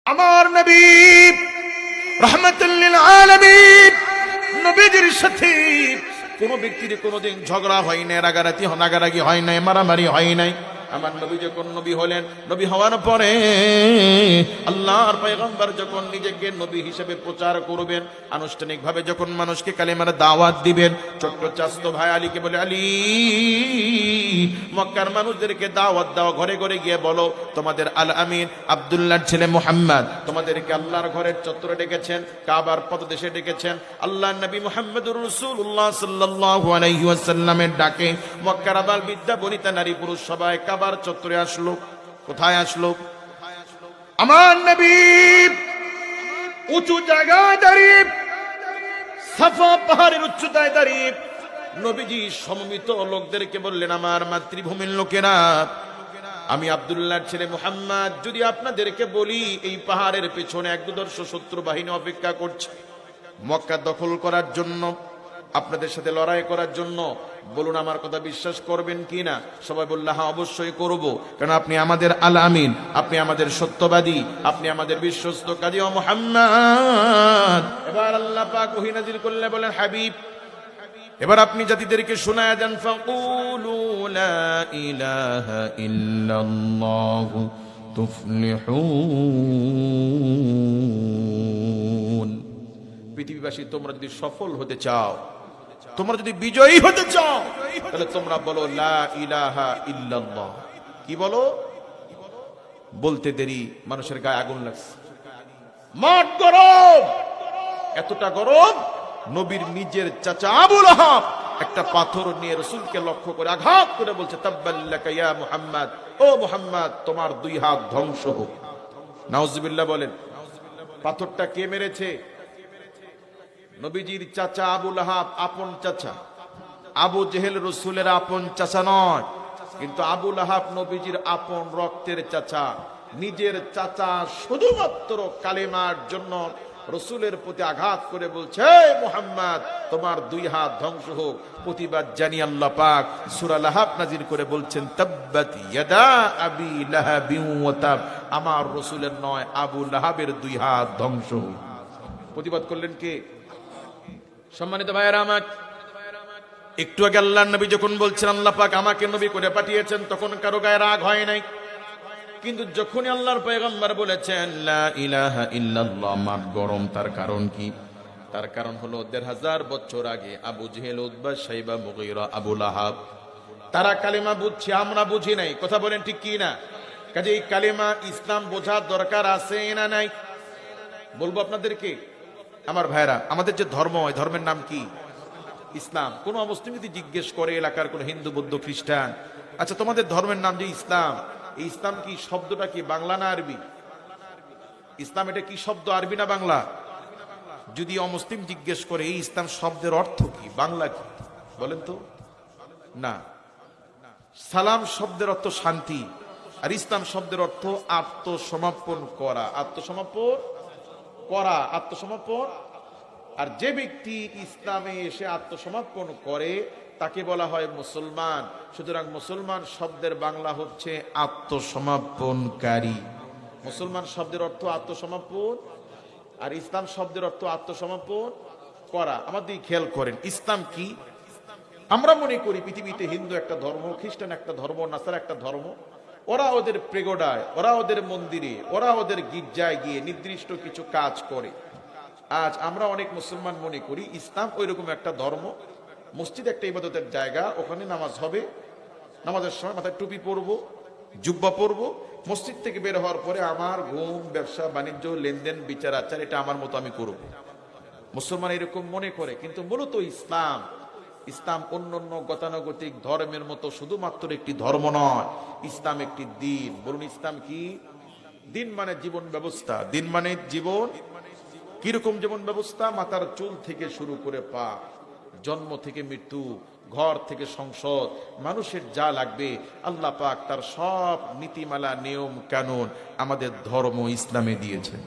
আমার নবী রাহমাতুল লিল আলামিন নবীজির সাথে কোন ব্যক্তির কোনদিন ঝগড়া হয় না, রাগারাগি হয় নাই, মারামারি হয় নাই। আমার নবী যখন নবী হলেন, নবী হওয়ার পরে আল্লাহর পয়গম্বর যখন নিজেকে নবী হিসেবে প্রচার করবেন, আনুষ্ঠানিকভাবে যখন মানুষকে কালেমার দাওয়াত দিবেন, ছোট্ট চাচতো ভাই আলীকে বলে, আলী মক্কার মানুষদেরকে দাওয়াত দাও, ঘরে ঘরে গিয়ে বলো তোমাদের আল আমিন আব্দুল্লাহর ছেলে মুহাম্মদ তোমাদেরকে আল্লাহর ঘরের চত্বরে ডেকেছেন, কাবার পদদেশে ডেকেছেন। আল্লাহর নবী মুহাম্মদুর রাসূলুল্লাহ সাল্লাল্লাহু আলাইহি ওয়াসাল্লামের ডাকে মক্কার আবাল বিদ্যা বনিতা নারী পুরুষ সবাই কাবার চত্বরে আসলো। কোথায় আসলো? আমার নবী উঁচু জায়গায় দাঁড়িয়ে, সাফা পাহাড়ের উচ্চতায় দাঁড়িয়ে নবীজি সমমিত লোকদেরকে বললেন, আমার মাতৃভূমির লোকেরা, আমি আব্দুল্লাহর ছেলে মুহাম্মদ যদি আপনাদেরকে বলি এই পাহাড়ের পেছনে এক দুদর্শ শত্রু বাহিনী অপেক্ষা করছে মক্কা দখল করার জন্য, আপনাদের সাথে লড়াই করার জন্য, বলুন আমার কথা বিশ্বাস করবেন কি না? সবাই বলল হ্যাঁ অবশ্যই করব, কারণ আপনি আমাদের আল আমিন, আপনি আমাদের সত্যবাদী, আপনি আমাদের বিশ্বস্ত কাজী ও মুহাম্মদ। এবার আল্লাহ পাক ওহী নাযিল করলে বলেন, হাবিব এবার আপনি জাতিদেরকে শোনায়া দেন, ফাকুলু লা ইলাহা ইল্লাল্লাহু তুফলিহুন। পৃথিবীবাসী তোমরা যদি সফল হতে চাও, তোমরা যদি বিজয়ী হতে চাও, তাহলে তোমরা বলো লা ইলাহা ইল্লাল্লাহ। কি বলো? বলতে দেরি মানুষের গায়ে আগুন লাগছে, মাঠ গরম, এতটা গরম নবীর নিজের চাচা আবু লাহাব একটা পাথর নিয়ে রাসূলকে লক্ষ্য করে আঘাত করে বলছে, তাব্বাল্লাকা ইয়া মুহাম্মদ, ও মুহাম্মদ তোমার দুই হাত ধ্বংস হোক। নাউজুবিল্লাহ বলেন। পাথরটা কে মেরেছে? নবীজির চাচা আবু লাহাব, আপন চাচা। আবু জেহেল রাসূলের আপন চাচা নয়, কিন্তু আবু লাহাব নবীজির আপন রক্তের চাচা। নিজের চাচা শুধুমাত্র কালেমার জন্য রাসূলের প্রতি আঘাত করে বলছে, মুহাম্মদ তোমার দুই হাত ধ্বংস হোক। প্রতিবাদ জানি আল্লাহ পাক সূরা লাহাব নাযিল করে বলছেন, তাব্বাত ইয়াদা আবি লাহাবিন ওয়া তাব, আমার রাসূলের নয় আবু লাহাবের দুই হাত ধ্বংস হোক। প্রতিবাদ করলেন কে? সম্মানিত ভাইয়েরা আমার, একটু আগে আল্লাহর নবী যখন বলছেন আল্লাহ পাক আমাকে নবী করে পাঠিয়েছেন, তখন কারো গায়ে রাগ হয় নাই। কিন্তু যখনই আল্লাহর পয়গম্বর বলেছেন লা ইলাহা ইল্লাল্লাহ, মাঠ গরম। তার কারণ কি? তার কারণ হলো ১৫০০ বছর আগে আবু জেহেল, উতবা, শাইবা, মুগীরা, আবু লাহাব তারা কালেমা বুঝছে, আমরা বুঝি নাই। কথা বলেন ঠিক কি না? কাজেই কালেমা ইসলাম বোঝার দরকার আছে না নাই? বলবো আপনাদেরকে। আমার ভাইরা, আমাদের যে ধর্ম, এই ধর্মের নাম কি? ইসলাম। কোন অমুসলিম যদি জিজ্ঞেস করে এলাকার কোন হিন্দু, বৌদ্ধ, খ্রিস্টান, আচ্ছা তোমাদের ধর্মের নাম যে ইসলাম, এই ইসলাম কি শব্দটা কি বাংলা না আরবি? ইসলাম এটা কি শব্দ, আরবি না বাংলা? যদি অমুসলিম জিজ্ঞেস করে এই ইসলাম শব্দের অর্থ কি, বাংলা কি, বলেন তো? না। সালাম শব্দের অর্থ শান্তি, আর ইসলাম শব্দের অর্থ আত্মসমর্পণ করা। আত্মসমর্পণ করা, আত্মসমর্পণ। আর যে ব্যক্তি ইসলামে এসে আত্মসমর্পণ করে তাকে বলা হয় মুসলমান। সুতরাং মুসলমান শব্দের বাংলা হচ্ছে আত্মসমর্পণকারী। মুসলমান শব্দের অর্থ আত্মসমর্পণ, আর ইসলাম শব্দের অর্থ আত্মসমর্পণ করা। আমাদের খেয়াল করেন, ইসলাম কি? আমরা মনে করি পৃথিবীতে হিন্দু একটা ধর্ম, খ্রিস্টান একটা ধর্ম, নাসারা একটা ধর্ম। ওরা ওদের প্রেগোডায়, ওরা ওদের মন্দিরে, ওরা ওদের গির্জায় গিয়ে নির্দিষ্ট কিছু কাজ করে। আজ আমরা অনেক মুসলমান মনে করি ইসলাম ওই রকম একটা ধর্ম, মসজিদ একটা ইবাদতের জায়গা, ওখানে নামাজ হবে, নামাজের সময় মাথায় টুপি পরবো, জুব্বা পরবো, মসজিদ থেকে বের হওয়ার পরে আমার ঘুম, ব্যবসা বাণিজ্য, লেনদেন, বিচার আচার এটা আমার মতো আমি করব। মুসলমান এরকম মনে করে, কিন্তু মূলত ইসলাম অন্যান্য গতানুগতিক ধর্মের মতো শুধুমাত্র একটি ধর্ম নয়, ইসলাম একটি দিন। বলুন ইসলাম কি? দিন মানে জীবন ব্যবস্থা। দিন মানে জীবন। কিরকম জীবন ব্যবস্থা? মাথার চুল থেকে শুরু করে পা, জন্ম থেকে মৃত্যু, ঘর থেকে সংসদ, মানুষের যা লাগবে আল্লাহ পাক তার সব নীতিমালা, নিয়ম কানুন আমাদের ধর্ম ইসলামে দিয়েছেন।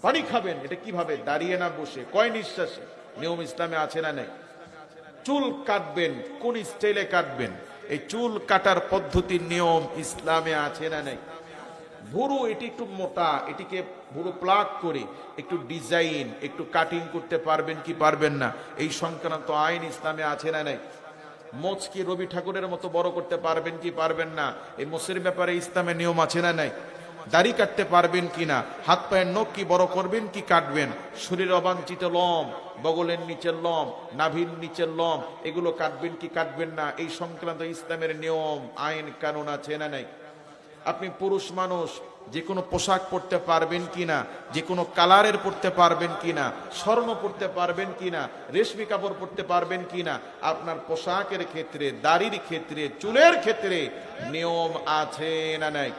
পানি খাবেন এটা কিভাবে? দাঁড়িয়ে না বসে, কয় নিঃশ্বাসে, নিয়ম ইসলামে আছে না নেই? চুল কাটবেন কোন স্টাইলে কাটবেন, এই চুল কাটার পদ্ধতির নিয়ম ইসলামে আছে না নেই? ভুরু এটি একটু মোটা, এটিকে ভুরু প্লাগ করে একটু ডিজাইন, একটু কাটিং করতে পারবেন কি পারবেন না, এই সংক্রান্ত আইন ইসলামে আছে না নাই? মোচকে রবি ঠাকুরের মতো বড় করতে পারবেন কি পারবেন না, এই মোচের ব্যাপারে ইসলামে নিয়ম আছে না নাই? দাড়ি কাটতে পারবেন কি না, হাত পায়ের নখ কি বড় করবেন কি কাটবেন, শরীর অবাঞ্ছিত লম, বগলের নিচের লম, নাভির নিচের লম, এগুলো কাটবেন কি কাটবেন না, এই সংক্রান্ত ইসলামের নিয়ম আইন কানুন আছে না নাই? আপনি পুরুষ মানুষ, যে কোনো পোশাক পরতে পারবেন কিনা, যে কোনো কালারের পরতে পারবেন কিনা, স্বর্ণ পরতে পারবেন কিনা, রেশমি কাপড় পরতে পারবেন কিনা, আপনার পোশাকের ক্ষেত্রে, দাড়ির ক্ষেত্রে, চুলের ক্ষেত্রে নিয়ম আছে না নাই?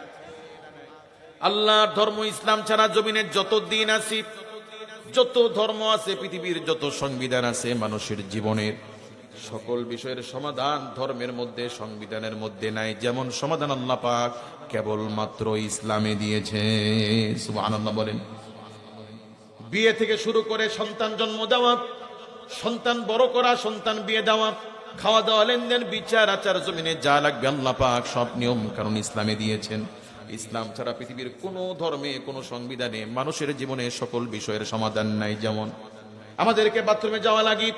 আল্লাহর ধর্ম ইসলাম ছাড়া জমিনের যত দিন আছে, যত ধর্ম আছে, পৃথিবীর যত সংবিধান আছে, মানুষের জীবনের সকল বিষয়ের সমাধান ধর্মের মধ্যে, সংবিধানের মধ্যে নাই। যেমন সমাধান আল্লাহ পাক কেবলমাত্র ইসলামে দিয়েছে। সুবহানাল্লাহ বলেন। বিয়ে থেকে শুরু করে সন্তান জন্ম দেওয়া, সন্তান বড় করা, সন্তান বিয়ে দেওয়া, খাওয়া দাওয়া, লেনদেন, বিচার আচার, জমিনে যা লাগবে আল্লাহ পাক সব নিয়ম কারণ ইসলামে দিয়েছেন। ইসলাম ছাড়া পৃথিবীর কোনো ধর্মে, কোনো সংবিধানে মানুষের জীবনে সকল বিষয়ের সমাধান নাই। যেমন আমাদেরকে বাথরুমে যাওয়া লাগে,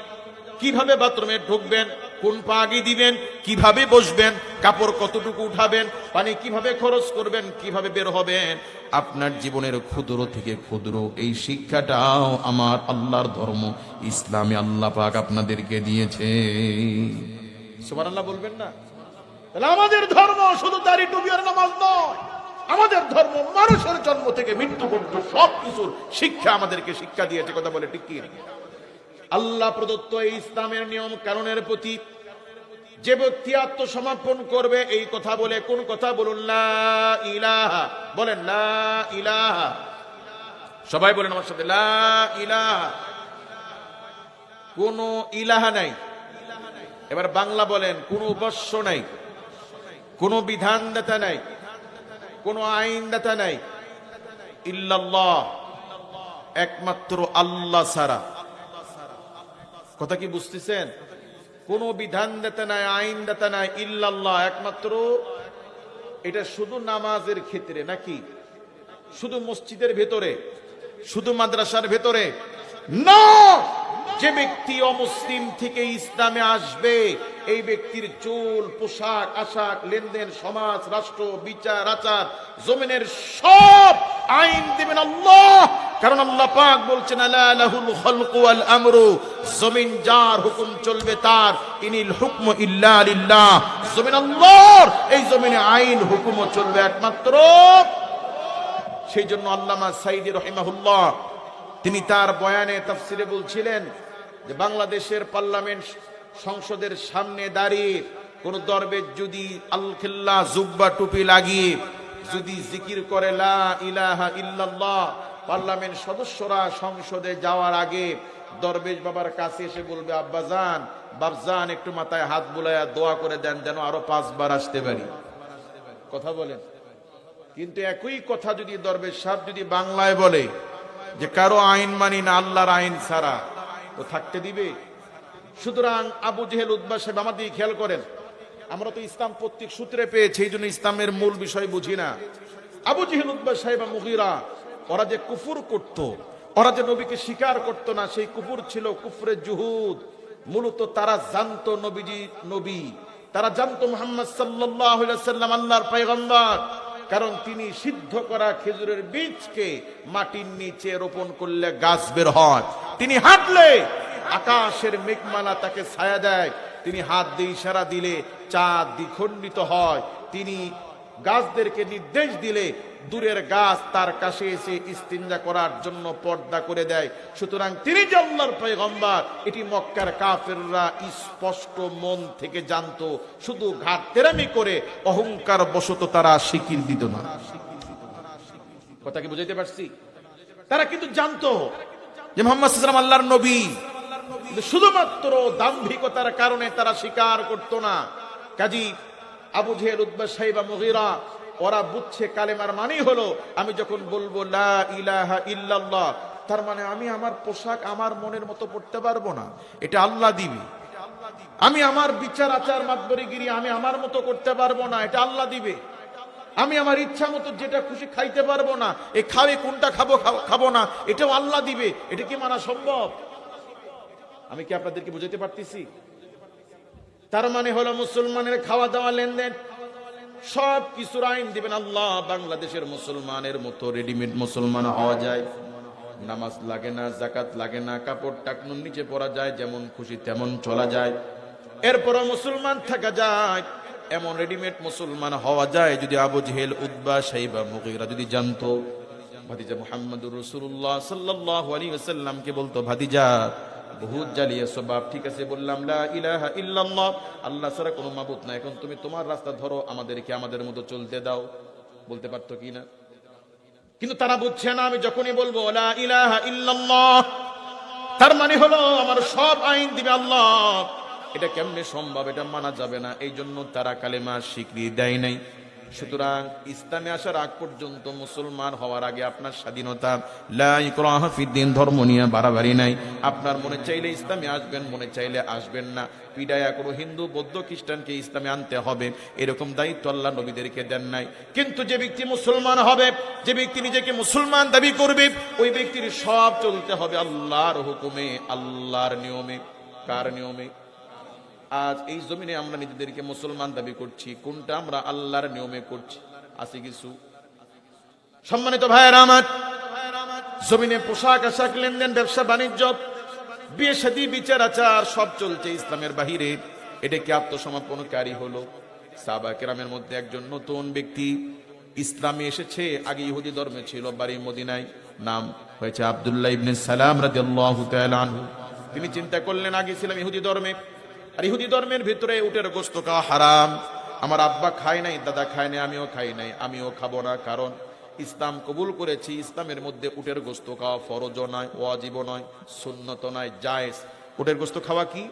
কিভাবে বাথরুমে ঢুকবেন, কোন পা আগে দিবেন, কিভাবে বসবেন, কাপড় কতটুকু উঠাবেন, পানি কিভাবে খরচ করবেন, কিভাবে বের হবেন, আপনার জীবনের ক্ষুদ্র থেকে ক্ষুদ্র এই শিক্ষাটাও আমার আল্লাহর ধর্ম ইসলামে আল্লাহ পাক আপনাদেরকে দিয়েছে। সুবহানাল্লাহ বলবেন না? তাহলে আমাদের ধর্ম শুধু দাড়ি টুপি আর নামাজ নয়, আমাদের ধর্ম মানুষের জন্ম থেকে মৃত্যু পর্যন্ত সব কিছুর শিক্ষা আমাদেরকে শিক্ষা দিয়েছে। কথা বলে ঠিক কি? আল্লাহ প্রদত্ত এই ইসলামের নিয়ম কানুনের প্রতি যে ব্যক্তি আত্মসমর্পণ করবে, এই কথা বলে, কোন কথা বলুন, লা ইলাহা, বলেন লা ইলাহা, সবাই বলেন আমার সাথে, লা ইলাহা, কোন ইলাহা নাই। এবার বাংলা বলেন, কোন উপাস্য নাই, কোন বিধানদাতা নাই, কোন আইনদাতা নাই, ইল্লাল্লাহ, একমাত্র আল্লাহ ছাড়া। কথা কি বুঝতেছেন? কোন বিধানদাতা নাই, আইনদাতা নাই, ইল্লাল্লাহ, একমাত্র। এটা শুধু নামাজের ক্ষেত্রে নাকি? শুধু মসজিদের ভেতরে, শুধু মাদ্রাসার ভেতরে না। যে ব্যক্তি অমুসলিম থেকে ইসলামে আসবে, এই ব্যক্তির চুল, পোশাক, আশাক, লেনদেন, সমাজ, রাষ্ট্র, বিচার আচার, জমিনের সব আইন দিবেন আল্লাহ। কারণ আল্লাহ পাক বলছেন, আলা লাহুল খালকু ওয়াল আমরু, জমিন যার হুকুম চলবে তার, ইনিল হুকমু ইল্লা লিল্লাহ, জমিন আল্লাহর, এই জমিনে আইন হুকুমও চলবে একমাত্র। সেই জন্য আল্লামা সাইদি রাহিমাহুল্লাহ তিনি তার বয়ানে তাফসিরে বলছিলেন যে বাংলাদেশের পার্লামেন্ট সংসদের সামনে দাঁড়িয়ে কোন দরবেশ যদি আল-খিল্লা, জুব্বা, টুপি লাগিয়ে যদি জিকির করে লা ইলাহা ইল্লাল্লাহ, পার্লামেন্ট সদস্যরা সংসদে যাওয়ার আগে দরবেশ বাবার কাছে এসে বলবে, আব্বাজান, বাপজান, একটু মাথায় হাত বুলাইয়া দোয়া করে দেন যেন আরো 5 বার আসতে পারি। কথা বলেন। কিন্তু একই কথা যদি দরবেশ সাহেব যদি বাংলায় বলে যে কারো আইন মানি না, আল্লাহর আইন ছাড়া, তো থাকতে দিবে? সুতরাং আবু জেহেল, উতবা সাহেব, আমাদের খেয়াল করেন, আমরা তো ইসলাম প্রত্যেক সূত্রে পেয়েছি, এই জন্য ইসলামের মূল বিষয় বুঝি না। আবু জেহেল, উতবা সাহেব, মুগীরা, ওরা যে কুফর করত, ওরা যে নবীকে স্বীকার করত না, সেই কুফর ছিল কুফরে জুহুদ। মূলত তারা জানতো নবীজি নবী, তারা জানতো মুহাম্মদ সাল্লাল্লাহু আলাইহি ওয়াসাল্লাম আল্লাহর পয়গম্বর। কারণ তিনি সিদ্ধ করা খেজুরের বীজকে মাটির নিচে রোপণ করলে গাছ বের হয়, তিনি হাঁটলে আকাশের মেঘমালা তাকে ছায়া দেয়, তিনি হাত দিয়ে ইশারা দিলে চাঁদ দ্বিখণ্ডিত হয়, তিনি গাছদেরকে নির্দেশ দিলে দূরের গাছ তার কাছে এসে ইস্তিনজা করার জন্য পর্দা করে দেয়। সুতরাং তিনি যে আল্লাহর পয়গম্বর, এটি মক্কার কাফেররা স্পষ্ট মন থেকে জানতো, শুধু ঘাটতেরামি করে অহংকার বশত তারা স্বীকৃতি দিত না। কথা কি বুঝাইতে পারছি? তারা কিন্তু জানতো যে মুহাম্মদ সাল্লাল্লাহু আলাইহি ওয়াসাল্লাম আল্লাহর নবী, শুধুমাত্র দাম্ভিকতার কারণে তারা স্বীকার করতো না। কাজী আবু জেহেল, উতবা সাহেব, মুগীরা, ওরা বুঝছে কালেমার মানে হলো, আমি যখন বলবো লা ইলাহা ইল্লাল্লাহ, তার মানে আমি আমার পোশাক আমার মনের মতো পড়তে পারবো না, এটা আল্লাহ দিবে। আমি আমার বিচার আচার, মাতবরিগিরি আমি আমার মতো করতে পারবো না, এটা আল্লাহ দিবে। আমি আমার ইচ্ছা মতো যেটা খুশি খাইতে পারবো না, এ খাবে কোনটা খাবো খাবো না এটাও আল্লাহ দিবে, এটা কি মানা সম্ভব? আমি কি আপনাদেরকে বুঝাতে পারতেছি? তার মানে হলো মুসলমানের খাওয়া দাওয়া লেনদেন সব কিছুর আইন দিবেন আল্লাহ। বাংলাদেশের মুসলমানের মতো রেডিমেড মুসলমান হওয়া যায়, নামাজ লাগে না, জাকাত লাগে না, কাপড় টাকনুর নিচে পরা যায়, যেমন খুশি তেমন চলা যায়, এরপরও মুসলমান থাকা যায়, এমন রেডিমেড মুসলমান হওয়া যায় যদি আবু জেহেল, উতবা, শাইবা, মুগীরা যদি জানতো। ভাতিজা মুহাম্মদুর রাসূলুল্লাহ সাল্লাল্লাহু আলাইহি ওয়াসাল্লামকে বলতো, ভাতিজা বহুত জ্বালিয়েছো বাপ, ঠিক আছে বললাম লা ইলাহা ইল্লাল্লাহ, আল্লাহ ছাড়া কোনো মাবুদ নাই, এখন তুমি তোমার রাস্তা ধরো, আমাদেরকে আমাদের মতো চলতে দাও। বলতে পারতো কি না? কিন্তু তারা বুঝছে না, আমি যখনই বলবো লা ইলাহা ইল্লাল্লাহ, তার মানে হলো আমার সব আইন দিবে আল্লাহ। এটা কেমনে সম্ভব? এটা মানা যাবে না। এই জন্য তারা কালেমা স্বীকৃতি দেয় নাই। সুতরাং ইসলামে আসার আগ পর্যন্ত, মুসলমান হওয়ার আগে আপনার স্বাধীনতা, লা ইকরাহা ফিদ্দিন, ধর্ম নিয়ে বাড়াবাড়ি নাই। আপনার মনে চাইলে ইসলামে আসবেন, মনে চাইলে আসবেন না। পিডায়া কোনো হিন্দু, বৌদ্ধ, খ্রিস্টানকে ইসলামে আনতে হবে এরকম দায়িত্ব আল্লাহ নবীদেরকে দেন নাই। কিন্তু যে ব্যক্তি মুসলমান হবে, যে ব্যক্তি নিজেকে মুসলমান দাবি করবে, ওই ব্যক্তির সব চলতে হবে আল্লাহর হুকুমে, আল্লাহর নিয়মে। কার নিয়মে? আজ এই জমিনে আমরা নিজেদেরকে মুসলমান দাবি করছি, কোনটা আমরা আল্লাহর নিয়মে করছি? আছে কিছু? সম্মানিত ভাইয়েরা আমার, জমিনে পোশাক আশাক, লেনদেন, ব্যবসা বাণিজ্য, বিয়ে শাদী, বিচার আচার সব চলছে ইসলামের বাহিরে। এটা কি আত্মসমর্পণকারী হলো? সাহাবা কেরামের মধ্যে একজন নতুন ব্যক্তি ইসলামে এসেছে, আগে ইহুদি ধর্মে ছিল, বাড়ি মদিনায়, নাম হয়েছে আব্দুল্লাহ ইবনে সালাম রাদিয়াল্লাহু তাআলা আনহু। তিনি চিন্তা করলেন, আগে ছিলাম ইহুদি ধর্মে, আর ইহুদি ধর্মের ভিতরে উটের গোশত খাওয়া হারাম। আমার আব্বা খায় নাই, দাদা খায় নাই, আমিও খাই নাই, আমিও খাবো না, কারণ ইসলাম কবুল করেছি। ইসলামের মধ্যে উটের গোশত খাওয়া ফরজ নয়, ওয়াজিব নয়, সুন্নত নয়, জায়েজ। উটের গোশত খাওয়া কি?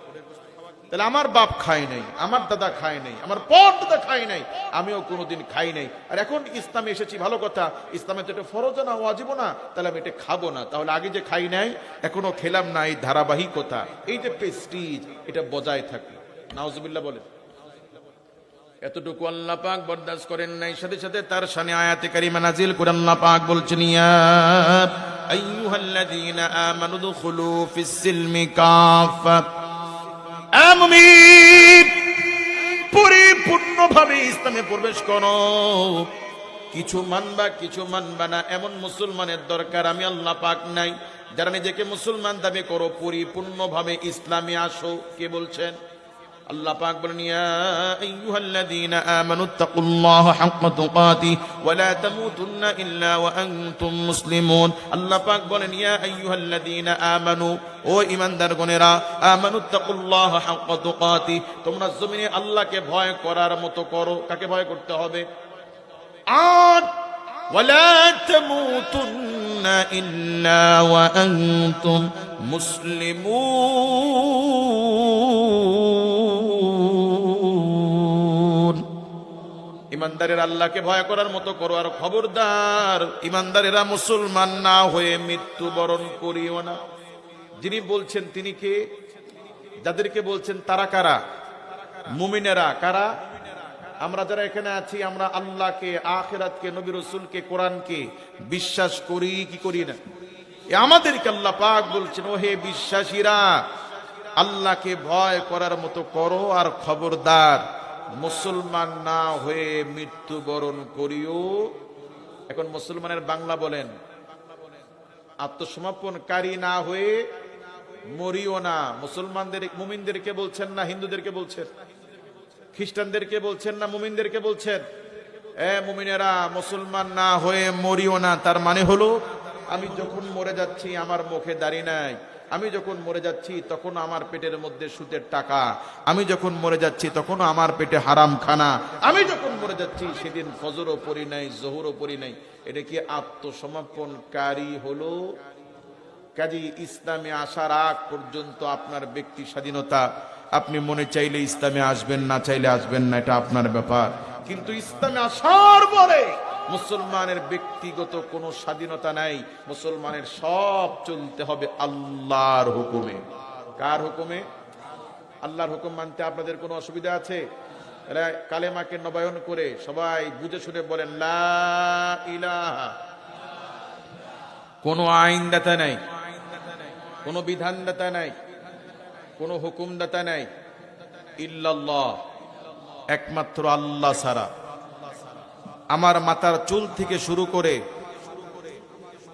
তাহলে আমার বাপ খায় নাই, আমার দাদা খায় নাই, আমার পর দাদা খায় নাই, আমিও কোনোদিন খাই নাই, আর এখন ইসলামে এসেছি, ভালো কথা, ইসলামে তো এটা ফরজ না, ওয়াজিব না, তাহলে আমি এটা খাবো না। তাহলে আগে যে খাই নাই, এখনো খেলাম না, এই ধারাবাহিকতা, এই যে প্রেস্টিজ, এটা বজায় থাকে। নাউজুবিল্লাহ বলেন। এতটুকু আল্লাহ পাক বরদাস্ত করেন নাই, সাথে সাথে তার শানে আয়াতে কারিমা নাজিল করে আল্লাহ পাক বলছেন, ইয়া আইয়ুহাল্লাযীনা আমানু দুখুলু ফিস সিলমি কাফা, মুমিন পরিপূর্ণভাবে ইসলামে প্রবেশ করো। কিছু মানবা, কিছু মানবা না, এমন মুসলমানের দরকার আমি আল্লাহ পাক নাই। যারা নিজেকে মুসলমান দাবি করো, পরিপূর্ণভাবে ইসলামে আসো। কে বলছেন? আল্লাহ পাক বলেন, ইয়া আইয়ুহাল্লাযীনা আমানুত্তাকুল্লাহা হাক্কা তুকাতিহি ওয়া লা তামুতুন্না ইল্লা ওয়া আনতুম মুসলিমুন। আল্লাহ পাক বলেন, ইয়া আইয়ুহাল্লাযীনা আমানু, ও ঈমানদারগণেরা, আমানুত্তাকুল্লাহা হাক্কা তুকাতিহি, তোমরা জমিনে আল্লাহকে ভয় করার মতো করো। কাকে ভয় করতে হবে? আর ওয়া লা তামুতুন্না ইল্লা ওয়া আনতুম মুসলিমুন। ইমানদারের আল্লাহকে ভয় করার মতো করো, আর খবরদার ইমানদারেরা মুসলমান না হয়ে মৃত্যুবরণ করিও না। যিনি বলছেন তিনি কে? যাদেরকে বলছেন তারা কারা? মুমিনেরা। কারা? আমরা যারা এখানে আছি, আমরা আল্লাহকে, আখিরাতকে, নবী রাসূলকে, কোরআনকে বিশ্বাস করি কি করি না? আমাদেরকে আল্লাহ পাক বলছেন, ও হে বিশ্বাসীরা, আল্লাহকে ভয় করার মতো করো, আর খবরদার মুসলমান না হয়ে মৃত্যুবরণ করিও। এখন মুসলমানের বাংলা বলেন, আত্মসমর্পণকারী না হয়ে মরিও না। মুসলমানদের, মুমিনদেরকে বলছেন না হিন্দুদেরকে বলছেন? খ্রিস্টানদেরকে বলছেন না মুমিনদেরকে বলছেন? মুমিনেরা মুসলমান না হয়ে মরিও না। তার মানে হলো, আমি যখন মরে যাচ্ছি আমার মুখে দাড়ি নাই, আমি যখন মরে যাচ্ছি তখন আমার পেটের মধ্যে সুদের টাকা, আমি যখন মরে যাচ্ছি তখন আমার পেটে হারাম খানা, আমি যখন মরে যাচ্ছি সেদিন ফজরও পড়ি নাই, জোহরও পড়ি নাই। এটা কি আত্মসমর্পণকারী হলো? কাজী ইসলামে আসার আগ পর্যন্ত আপনার ব্যক্তি স্বাধীনতা, আপনি মনে চাইলে ইসলামে আসবেন, না চাইলে আসবেন না, এটা আপনার ব্যাপার। কিন্তু ইসলামে আসার পরে মুসলমানের ব্যক্তিগত কোনো স্বাধীনতা নাই। মুসলমানের সব চলতে হবে আল্লাহর হুকুমে। কার হুকুমে? আল্লাহর হুকুম মানতে আপনাদের কোনো অসুবিধা আছে? তাহলে কালেমাকে নবায়ন করে সবাই বুঝে শুনে বলেন লা ইলাহা। কোনো আইনদাতা নাই, কোনো বিধানদাতা নাই, কোনো হুকুমদাতা নাই, ইল্লাল্লাহ, একমাত্র আল্লাহ ছাড়া। আমার মাথার চুল থেকে শুরু করে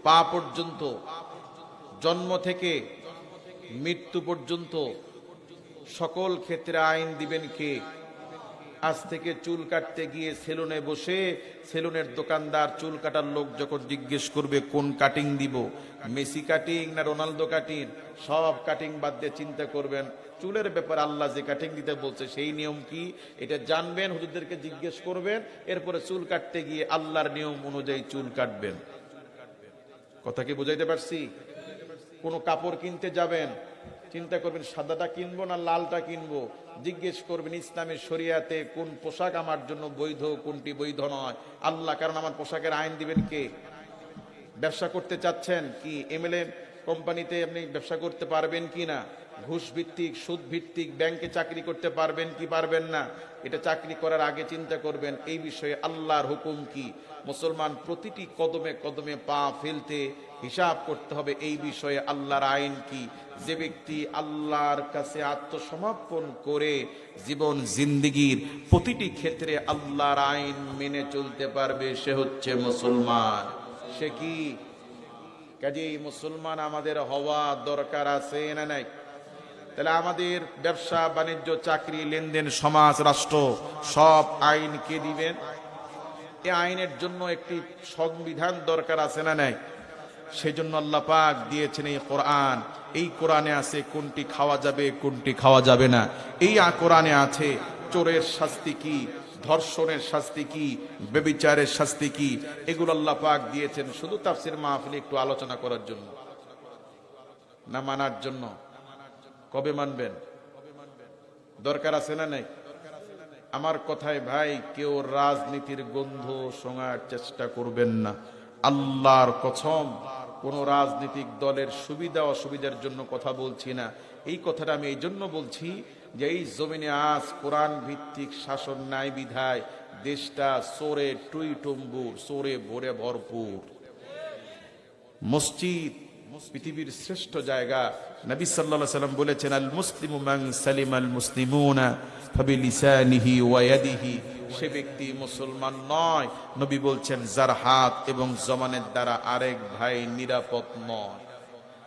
পা পর্যন্ত, জন্ম থেকে মৃত্যু পর্যন্ত সকল ক্ষেত্রে আইন দিবেন কে? আজ থেকে চুল কাটতে গিয়ে সেলুনে বসে সেলুনের দোকানদার, চুল কাটার লোক যখন জিজ্ঞেস করবে কোন কাটিং দিব, মেসি কাটিং না রোনালদো কাটিং, সব কাটিং বাদ দিয়ে চিন্তা করবেন চুলের ব্যাপারে আল্লাহ যে কাটিং দিতে বলছে সেই নিয়ম কি, এটা জানবেন, হুজুরদেরকে জিজ্ঞেস করবেন, এরপরে চুল কাটতে গিয়ে আল্লাহর নিয়ম অনুযায়ী চুল কাটবেন। কথা কি বুঝাইতে পারছি? কোনো কাপড় কিনতে যাবেন, চিন্তা করবেন সাদাটা কিনবো না লালটা কিনবো, জিজ্ঞেস করবেন ইসলামের শরিয়াতে কোন পোশাক আমার জন্য বৈধ, কোনটি বৈধ নয়, আল্লাহ, কারণ আমার পোশাকের আইন দিবেন কে? ব্যবসা করতে চাচ্ছেন কি এমএলএ কোম্পানিতে আপনি ব্যবসা করতে পারবেন কি না, ঘুষ ভিত্তিক সুদ ভিত্তিক ব্যাংকে চাকরি করতে পারবেন কি পারবেন না, এটা চাকরি করার আগে চিন্তা করবেন এই বিষয়ে আল্লাহর হুকুম কি। মুসলমান প্রতিটি কদমে কদমে পা ফেলতে হিসাব করতে হবে এই বিষয়ে আল্লাহর আইন কি। যে ব্যক্তি আল্লাহর কাছে আত্মসমর্পণ করে জীবন জিন্দেগীর প্রতিটি ক্ষেত্রে আল্লাহর আইন মেনে চলতে পারবে সে হচ্ছে মুসলমান। সে কি? কাজেই মুসলমান আমাদের হওয়া দরকার আছে না নাই? তাহলে আমাদের ব্যবসা বাণিজ্য, চাকরি, লেনদেন, সমাজ, রাষ্ট্র সব আইন কে দিবেন? এই আইনের জন্য একটি সংবিধান দরকার আছে না নাই? সেই জন্য আল্লাহ পাক দিয়েছেন এই কোরআন। এই কোরআনে আছে কোনটি খাওয়া যাবে, কোনটি খাওয়া যাবে না। এই কোরআনে আছে চোরের শাস্তি কি, ধর্ষণের শাস্তি কি, ব্যভিচারের শাস্তি কি, এগুলো আল্লাহ পাক দিয়েছেন শুধু তাফসীর মাহফিলে একটু আলোচনা করার জন্য না মানার জন্য। কবে মানবেন? দরকার আছে না নাই? আমার কথায় ভাই কেউ রাজনীতির গন্ধ শোঙার চেষ্টা করবেন না। আল্লাহর কসম, কোন রাজনৈতিক দলের সুবিধা অসুবিধার জন্য কথা বলছি না। এই কথাটা আমি এই জন্য বলছি যে এই জমিনে আজ কোরআন ভিত্তিক শাসন নাই বিধায় দেশটা চোরে টুইটুম্বুর, চোরে ভরে ভরপুর। মসজিদ পৃথিবীর শ্রেষ্ঠ জায়গা। নবী সাল্লাল্লাহু আলাইহি ওয়াসাল্লাম বলেছেন আল মুসলিমু মান সালিমাল মুসলিমুনা ফাবিলিসানিহি ওয়া ইয়াদিহি। সে ব্যক্তি মুসলমান নয়, নবী বলছেন, যার হাত এবং জবানের দ্বারা আরেক ভাই নিরাপদ নয়।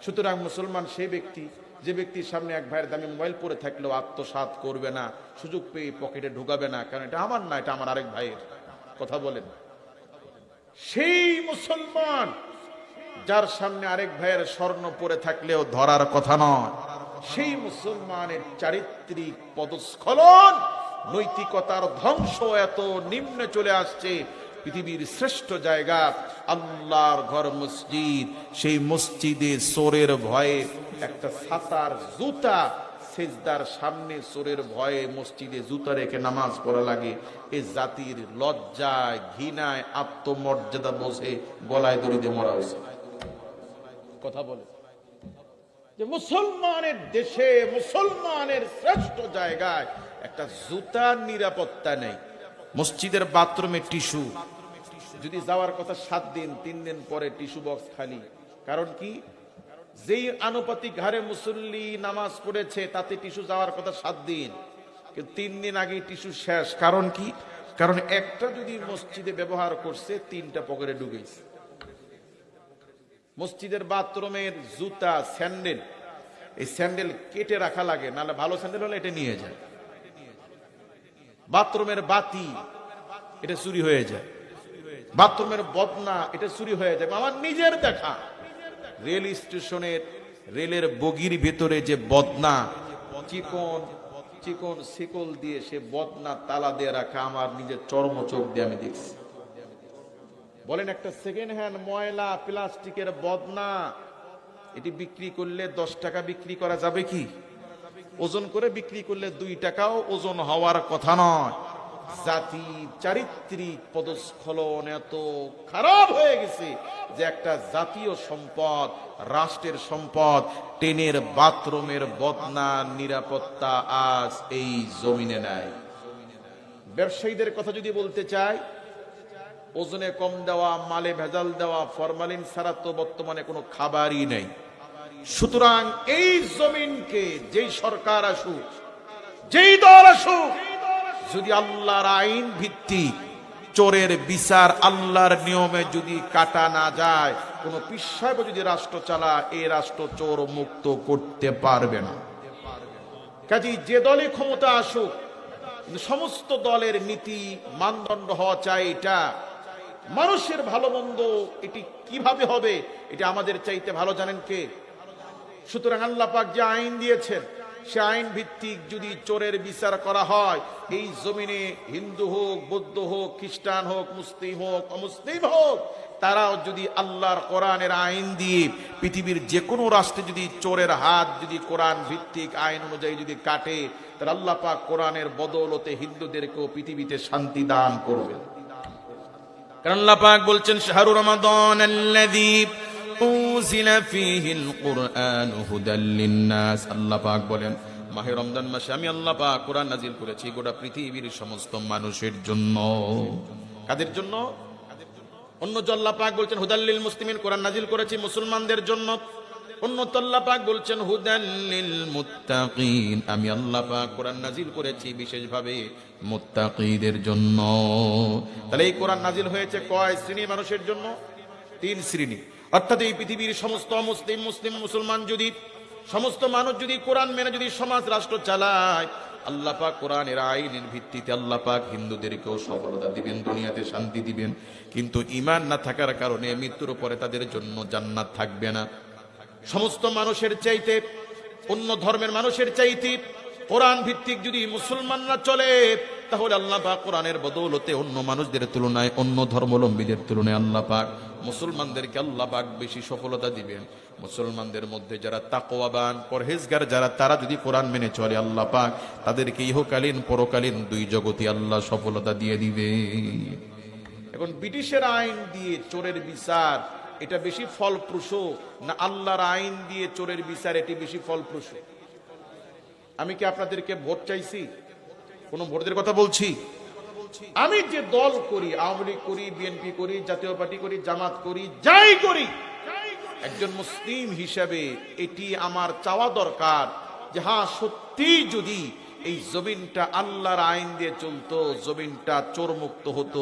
সুতরাং মুসলমান সেই ব্যক্তি যে ব্যক্তির সামনে এক ভাইয়ের দামি মোবাইল পড়ে থাকলেও আত্মসাৎ করবে না, সুযোগ পেয়ে পকেটে ঢুকাবে না, কারণ এটা আমার না, এটা আমার আরেক ভাইয়ের। কথা বলেন। সেই মুসলমান যার সামনে আরেক ভাইয়ের স্বর্ণ পড়ে থাকলেও ধরার কথা নয়। সেই মুসলমানের চারিত্রিক পদস্খলন, নৈতিকতার ধ্বংস এত নিম্নে চলে আসছে। পৃথিবীর শ্রেষ্ঠ জায়গা আল্লাহর ঘর মসজিদ, সেই মসজিদে চোরের ভয়ে একটা ছাতার জুতা সেজদার সামনে চোরের ভয়ে মসজিদে জুতা রেখে নামাজ পড়া লাগে। এ জাতির লজ্জায় ঘৃণায় আত্মমর্যাদা বসে গলায় দড়ি দিয়ে মরা হয়েছে। কথা বলে যে মুসলমানের দেশে, মুসলমানের শ্রেষ্ঠ জায়গায় একটা জুতার নিরাপত্তা নেই। মসজিদের বাথরুমে টিস্যু, যদি যাওয়ার কথা 7 দিন, 3 দিন পরে টিস্যু বক্স খালি। কারণ কি? যেই আনুপাতিক হারে মুসল্লি নামাজ পড়েছে তাতে টিস্যু যাওয়ার কথা 7 দিন, কিন্তু 3 দিন আগে টিস্যু শেষ। কারণ কি? কারণ একটা যদি মসজিদে ব্যবহার করছে 3টা পকেটে ঢুকেছে। মসজিদের বাথরুমের জুতা, স্যান্ডেল, এই স্যান্ডেল কেটে রাখা লাগে, নাহলে ভালো স্যান্ডেল হলে এটা নিয়ে যায়। বাথরুমের বাতি, এটা চুরি হয়ে যায়। বাথরুমের বদনা, এটা চুরি হয়ে যায়। আমার নিজের দেখা রেল স্টেশনের রেলের বগির ভেতরে যে বদনা, চিকন চিকন শিকল দিয়ে সে বদনা তালা দিয়ে রাখা, আমার নিজের চর্মচোখ দিয়ে আমি দেখছি। বলেন, একটা সেকেন্ড হ্যান্ড ময়লা প্লাস্টিকের বদনা এটি বিক্রি করলে 10 টাকা বিক্রি করা যাবে কি? ওজন করে বিক্রি করলে 2 টাকাও ওজন হওয়ার কথা নয়। জাতির চারিত্রিক পদস্খলন এত খারাপ হয়ে গেছে যে একটা জাতীয় সম্পদ, রাষ্ট্রের সম্পদ, ট্রেনের বাথরুমের বদনা নিরাপত্তা আজ এই জমিনে নাই। ব্যবসায়ীদের কথা যদি বলতে চাই, ওজনে কম দেওয়া, মালে ভেজাল দেওয়া, ফরমালিন ছাড়া তো বর্তমানে কোনো খাবারই নেই। সুতরাং এই জমিনকে যেই সরকার আসুক, যেই দল আসুক, যদি আল্লাহর আইন ভিত্তিক চোরের বিচার আল্লাহর নিয়মে যদি কাটা না যায়, কোন পীর সাহেব যদি রাষ্ট্র চালা, এই রাষ্ট্র চোর মুক্ত করতে পারবে না। কাজেই যে দলই ক্ষমতা আসুক, সমস্ত দলের নীতি মানদণ্ড হওয়া চাই এটা মানুষের ভালো মন্দ এটি কিভাবে হবে, এটা আমাদের চাইতে ভালো জানেন কে? সুতরাং আল্লাহ পাক যে আইন দিয়েছেন, সে আইন ভিত্তিক যদি চোরের বিচার করা হয়, এই জমিনে হিন্দু হোক, বৌদ্ধ হোক, খ্রিস্টান হোক, মুসলিম হোক, অমুসলিম হোক, তারাও যদি আল্লাহর কোরআনের আইন দিয়ে পৃথিবীর যে কোনো রাষ্ট্রে যদি চোরের হাত যদি কোরআন ভিত্তিক আইন অনুযায়ী যদি কাটে, তাহলে আল্লাহ পাক কোরআনের বদৌলতে হিন্দুদেরকেও পৃথিবীতে শান্তি দান করবেন। কারণ আল্লাহ পাক বলছেন, শাহরু রমাদান আল্লাযী উনজিলা ফীহিল কুরআন হুদাল লিন-নাস। আল্লাহ পাক বলেন, মাহে রমজান মাসে আমি আল্লাহ পাক কোরআন নাজিল করেছি গোটা পৃথিবীর সমস্ত মানুষের জন্য। কাদের জন্য? অন্য আল্লাহ পাক বলছেন হুদাল লিল মুসলিমিন, কোরআন নাজিল করেছি মুসলমানদের জন্য। অন্য আল্লাহ পাক বলছেন হুদাল লিল মুত্তাকিন, আমি আল্লাহ পাক কোরআন নাজিল করেছি বিশেষভাবে মুত্তাকিদের জন্য। তাহলে এই কোরআন নাজিল হয়েছে কয় শ্রেণীর মানুষের জন্য? 3 শ্রেণী। অর্থাৎ এই পৃথিবীর সমস্ত মুসলিম, মুসলিম মুসলমান যদি, সমস্ত মানুষ যদি কোরআন মেনে যদি সমাজ রাষ্ট্র চালায়, আল্লাহ পাক কোরআনের আইনের ভিত্তিতে আল্লাহ পাক হিন্দুদেরকেও সফলতা দিবেন, দুনিয়াতে শান্তি দিবেন। কিন্তু ঈমান না থাকার কারণে মৃত্যুর পরে তাদের জন্য জান্নাত থাকবে না। সমস্ত মানুষের চাইতে, অন্য ধর্মের মানুষের চাইতে কোরআন ভিত্তিক যদি মুসলমানরা চলে, তাহলে আল্লাহ পাক কোরআনের বদৌলতে অন্য মানুষদের তুলনায়, অন্য ধর্মাবলম্বীদের তুলনায় আল্লাহ পাক মুসলমানদেরকে আল্লাহ পাক বেশি সফলতা দিবেন। মুসলমানদের মধ্যে যারা তাকওয়াবান, পরহেজগার যারা, তারা যদি কোরআন মেনে চলে, আল্লাহ পাক তাদেরকে ইহকালীন পরকালীন 2 জগতে আল্লাহ সফলতা দিয়ে দিবে। এখন ব্রিটিশের আইন দিয়ে চোরের বিচার এটা বেশি ফলপ্রসূ না আল্লাহর আইন দিয়ে চোরের বিচার এটি বেশি ফলপ্রসূ? আমি কি আপনাদেরকে ভোট চাইছি? কোন ভোটের কথা বলছি? আমি যে দল করি, আওয়ামী লীগ করি, বিএনপি করি, জাতীয় পার্টি করি, জামাত করি, যাই করি, একজন মুসলিম হিসাবে এটি আমার চাওয়া দরকার যে হ্যাঁ, সত্যি যদি এই জমিনটা আল্লাহর আইন দিয়ে চলতো, জমিনটা চোর মুক্ত হতো,